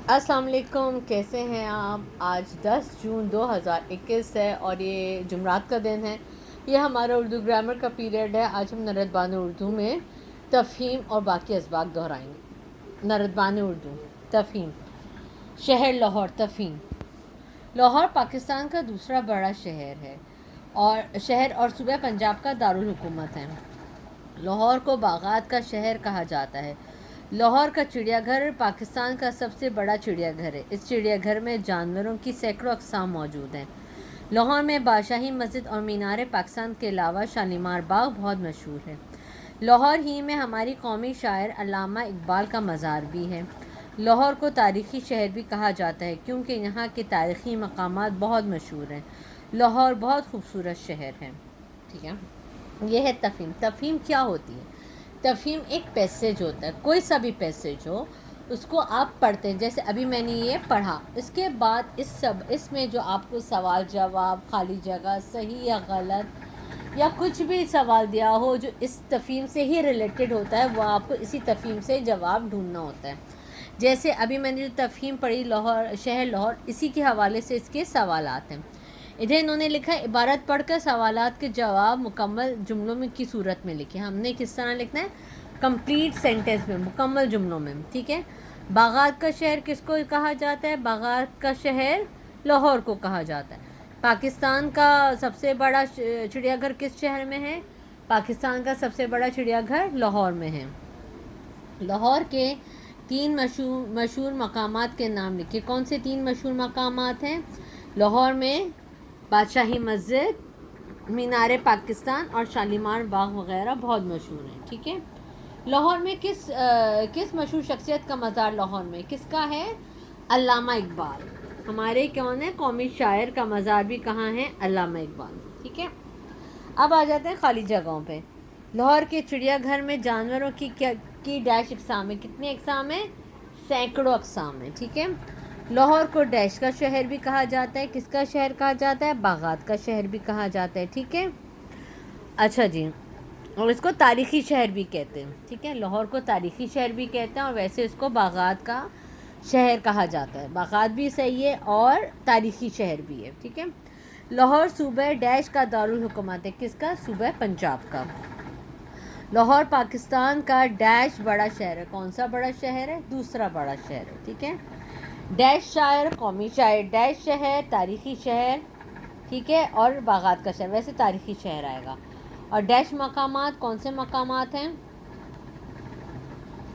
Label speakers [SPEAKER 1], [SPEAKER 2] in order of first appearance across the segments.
[SPEAKER 1] السلام علیکم، کیسے ہیں آپ؟ آج 10 جون 2021 ہے اور یہ جمعرات کا دن ہے۔ یہ ہمارا اردو گرامر کا پیریڈ ہے۔ آج ہم نردبان اردو میں تفہیم اور باقی اسباق دہرائیں گے۔ نردبان اردو تفہیم۔ شہر لاہور۔ تفہیم: لاہور پاکستان کا دوسرا بڑا شہر اور صوبہ پنجاب کا دارالحکومت ہے۔ لاہور کو باغات کا شہر کہا جاتا ہے۔ لاہور کا چڑیا گھر پاکستان کا سب سے بڑا چڑیا گھر ہے۔ اس چڑیا گھر میں جانوروں کی سینکڑوں اقسام موجود ہیں۔ لاہور میں بادشاہی مسجد اور مینار پاکستان کے علاوہ شالیمار باغ بہت مشہور ہے۔ لاہور ہی میں ہماری قومی شاعر علامہ اقبال کا مزار بھی ہے۔ لاہور کو تاریخی شہر بھی کہا جاتا ہے کیونکہ یہاں کے تاریخی مقامات بہت مشہور ہیں۔ لاہور بہت خوبصورت شہر ہے۔ ٹھیک ہے، یہ ہے تفہیم۔ تفہیم کیا ہوتی ہے؟ تفہیم ایک پیسیج ہوتا ہے، کوئی سا بھی پیسیج ہو، اس کو آپ پڑھتے ہیں۔ جیسے ابھی میں نے یہ پڑھا، اس کے بعد اس میں جو آپ کو سوال جواب، خالی جگہ، صحیح یا غلط یا کچھ بھی سوال دیا ہو جو اس تفہیم سے ہی ریلیٹڈ ہوتا ہے، وہ آپ کو اسی تفہیم سے جواب ڈھونڈنا ہوتا ہے۔ جیسے ابھی میں نے جو تفہیم پڑھی شہر لاہور، اسی کے حوالے سے اس کے سوالات ہیں۔ ادھر انہوں نے لکھا ہے عبارت پڑھ کر سوالات کے جواب مکمل جملوں میں کی صورت میں لکھے۔ ہم نے کس طرح لکھنا ہے؟ کمپلیٹ سینٹنس میں، مکمل جملوں میں۔ ٹھیک ہے۔ باغات کا شہر کس کو کہا جاتا ہے؟ باغات کا شہر لاہور کو کہا جاتا ہے۔ پاکستان کا سب سے بڑا چڑیا گھر کس شہر میں ہے؟ پاکستان کا سب سے بڑا چڑیا گھر لاہور میں ہے۔ لاہور کے 3 مشہور مقامات کے نام لکھے۔ کون سے 3 مشہور مقامات ہیں؟ لاہور میں بادشاہی مسجد، مینار پاکستان اور شالیمار باغ وغیرہ بہت مشہور ہیں۔ ٹھیک ہے۔ لاہور میں کس مشہور شخصیت کا مزار لاہور میں کس کا ہے؟ علامہ اقبال۔ ہمارے کون ہے؟ قومی شاعر کا مزار بھی کہاں ہے؟ علامہ اقبال۔ ٹھیک ہے۔ اب آ جاتے ہیں خالی جگہوں پہ۔ لاہور کے چڑیا گھر میں جانوروں کی ڈیش اقسام ہے۔ کتنی اقسام ہیں؟ سینکڑوں اقسام ہیں۔ ٹھیک ہے۔ لاہور کو ڈیش کا شہر بھی کہا جاتا ہے۔ کس کا شہر کہا جاتا ہے؟ باغات کا شہر بھی کہا جاتا ہے۔ ٹھیک ہے۔ اچھا جی، اور اس کو تاریخی شہر بھی کہتے ہیں۔ ٹھیک ہے، لاہور کو تاریخی شہر بھی کہتے ہیں اور ویسے اس کو باغات کا شہر کہا جاتا ہے۔ باغات بھی صحیح ہے اور تاریخی شہر بھی ہے۔ ٹھیک ہے۔ لاہور صوبہ ڈیش کا دارالحکومت ہے۔ کس کا؟ صوبہ پنجاب کا۔ لاہور پاکستان کا ڈیش بڑا شہر ہے۔ کون سا بڑا شہر ہے؟ دوسرا بڑا شہر ہے۔ ٹھیک ہے۔ ڈیش شاعر، قومی شاعر، ڈیش شہر، تاریخی شہر، ٹھیک ہے، اور باغات کا شہر، ویسے تاریخی شہر آئے گا۔ اور ڈیش مقامات، کون سے مقامات ہیں؟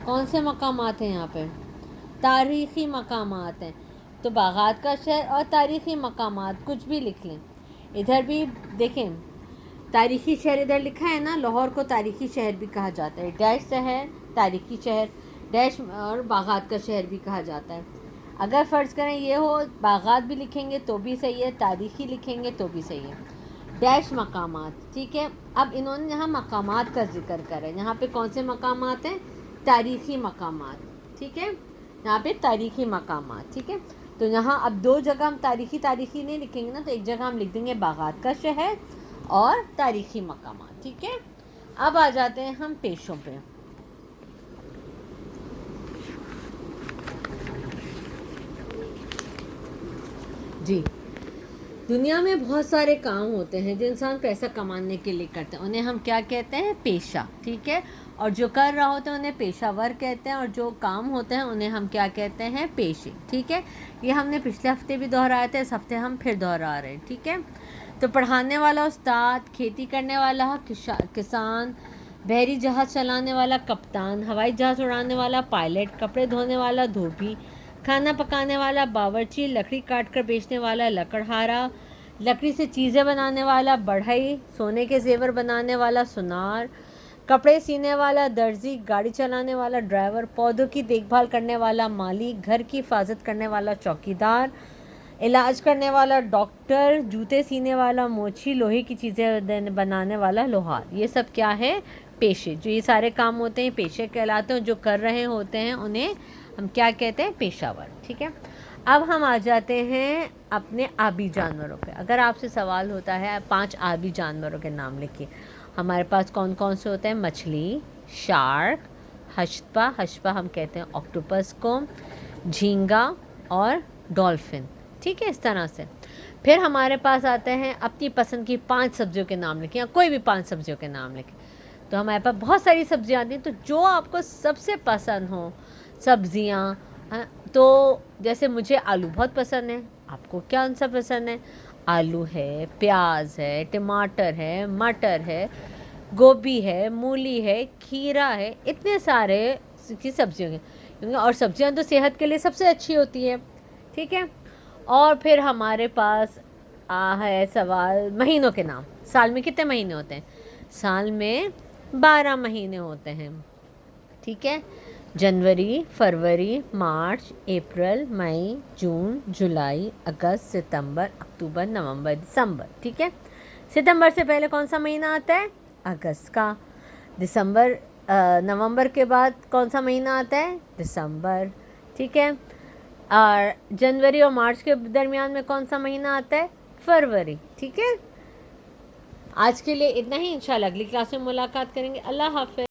[SPEAKER 1] کون سے مقامات ہیں یہاں پہ؟ تاریخی مقامات ہیں، تو باغات کا شہر اور تاریخی مقامات کچھ بھی لکھ لیں۔ ادھر بھی دیکھیں، تاریخی شہر ادھر لکھا ہے نا، لاہور کو تاریخی شہر بھی کہا جاتا ہے۔ ڈیش شہر، تاریخی شہر، ڈیش اور باغات کا شہر بھی کہا جاتا ہے۔ اگر فرض کریں یہ ہو، باغات بھی لکھیں گے تو بھی صحیح ہے، تاریخی لکھیں گے تو بھی صحیح ہے۔ ڈیش مقامات، ٹھیک ہے۔ اب انہوں نے یہاں مقامات کا ذکر کرا ہے۔ یہاں پہ کون سے مقامات ہیں؟ تاریخی مقامات۔ ٹھیک ہے، یہاں پہ تاریخی مقامات۔ ٹھیک ہے، تو یہاں اب 2 جگہ ہم تاریخی نہیں لکھیں گے نا، تو ایک جگہ ہم لکھ دیں گے باغات کا شہر اور تاریخی مقامات۔ ٹھیک ہے۔ اب آ جاتے ہیں ہم پیشوں پہ۔ جی، دنیا میں بہت سارے کام ہوتے ہیں جو انسان پیسہ کمانے کے لیے کرتے ہیں، انہیں ہم کیا کہتے ہیں؟ پیشہ۔ ٹھیک ہے، اور جو کر رہا ہوتا ہے انہیں پیشہ ور کہتے ہیں، اور جو کام ہوتے ہیں انہیں ہم کیا کہتے ہیں؟ پیشے۔ ٹھیک ہے، یہ ہم نے پچھلے ہفتے بھی دہرایا تھا، اس ہفتے ہم پھر دہرا رہے ہیں۔ ٹھیک ہے، تو پڑھانے والا استاد، کھیتی کرنے والا کسان، بحری جہاز چلانے والا کپتان، ہوائی جہاز اڑانے والا پائلٹ، کپڑے دھونے والا دھوبی، کھانا پکانے والا باورچی، لکڑی کاٹ کر بیچنے والا لکڑہارا، لکڑی سے چیزیں بنانے والا بڑھئی، سونے کے زیور بنانے والا سونار، کپڑے سینے والا درزی، گاڑی چلانے والا ڈرائیور، پودوں کی دیکھ بھال کرنے والا مالی، گھر کی حفاظت کرنے والا چوکیدار، علاج کرنے والا ڈاکٹر، جوتے سینے والا موچی، لوہے کی چیزیں بنانے والا لوہار۔ یہ سب کیا ہے؟ پیشے۔ جو یہ سارے کام ہوتے ہیں پیشے کہلاتے ہیں، جو کر رہے ہوتے ہیں انہیں ہم کیا کہتے ہیں؟ پیشہ ور۔ ٹھیک ہے، اب ہم آ جاتے ہیں اپنے آبی جانوروں پہ۔ اگر آپ سے سوال ہوتا ہے 5 آبی جانوروں کے نام لکھیے، ہمارے پاس کون کون سے ہوتے ہیں؟ مچھلی، شارک، ہشپا ہم کہتے ہیں آکٹوپس کو، جھینگا اور ڈولفن. ٹھیک ہے, اس طرح سے. پھر ہمارے پاس آتے ہیں اپنی پسند کی 5 سبزیوں کے نام لکھیں, یا کوئی بھی 5 سبزیوں کے نام لکھیں. تو ہمارے پاس بہت ساری سبزیاں آتی ہیں, تو جو آپ کو سب سے پسند ہوں سبزیاں, تو جیسے مجھے آلو بہت پسند ہے, آپ کو کیا سا پسند ہے؟ آلو ہے, پیاز ہے, ٹماٹر ہے, مٹر ہے, گوبھی ہے, مولی ہے, کھیرا ہے, اتنے سارے کی سبزیوں کے, اور سبزیاں تو صحت کے لیے سب سے اچھی ہوتی ہے. ٹھیک ہے. اور پھر ہمارے پاس ہے سوال مہینوں کے نام. سال میں کتنے مہینے ہوتے ہیں؟ سال میں 12 مہینے ہوتے ہیں. ٹھیک ہے. جنوری, فروری, مارچ, اپریل, مئی, جون, جولائی, اگست, ستمبر, اکتوبر, نومبر, دسمبر. ٹھیک ہے. ستمبر سے پہلے کون سا مہینہ آتا ہے؟ اگست کا. نومبر کے بعد کون سا مہینہ آتا ہے؟ دسمبر. ٹھیک ہے. اور جنوری اور مارچ کے درمیان میں کون سا مہینہ آتا ہے؟ فروری. ٹھیک ہے. آج کے لیے اتنا ہی. انشاءاللہ اگلی کلاس میں ملاقات کریں گے. اللہ حافظ.